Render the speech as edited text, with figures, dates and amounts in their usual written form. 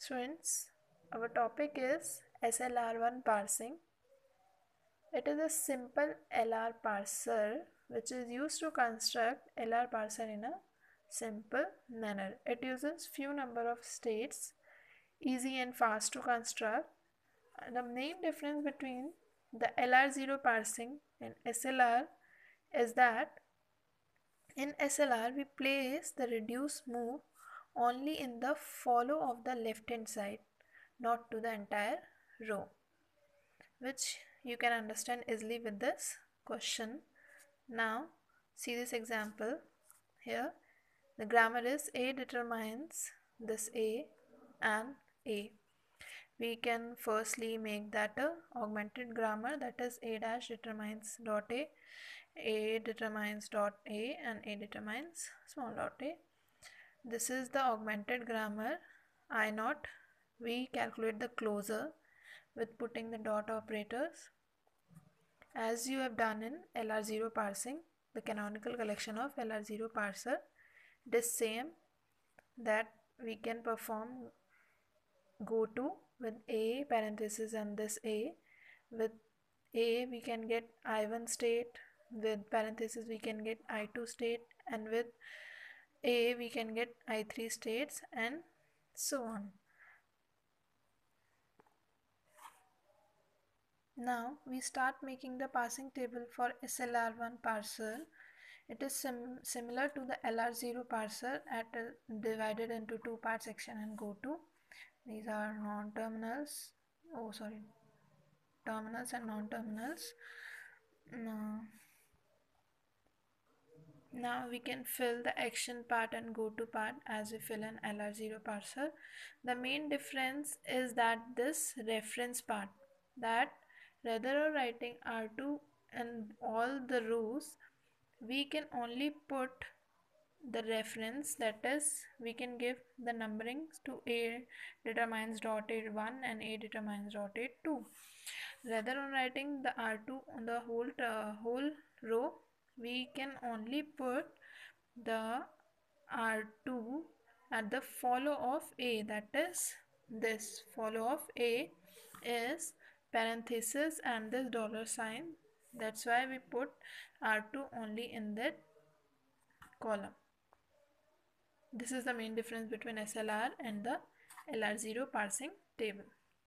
Students, our topic is SLR1 parsing. It is a simple LR parser which is used to construct LR parser in a simple manner. It uses few number of states, easy and fast to construct. The main difference between the LR0 parsing and SLR is that in SLR we place the reduce move only in the follow of the left hand side, not to the entire row, which you can understand easily with this question. Now see this example here. The grammar is A determines this A and A. We can firstly make that a augmented grammar, that is A dash determines dot A determines dot A, and A determines small dot A. This is the augmented grammar. I naught, we calculate the closure with putting the dot operators as you have done in LR0 parsing, the canonical collection of LR0 parser. It is same that we can perform go to with A parenthesis and this A. With A we can get I1 state, with parenthesis we can get I2 state, and with A we can get I3 states, and so on. Now we start making the parsing table for SLR1 parser. It is similar to the LR0 parser divided into two part section and go to. These are non-terminals, terminals and non-terminals. Now we can fill the action part and go to part as we fill an LR0 parser. The main difference is that this reference part, that rather of writing R2 and all the rows, we can only put the reference, that is we can give the numberings to A determines dot A1 and A determines dot A2. Rather than writing the R2 on the whole row, we can only put the R2 at the follow of A, that is this follow of A is parenthesis and this dollar sign. That's why we put R2 only in that column. This is the main difference between SLR and the LR0 parsing table.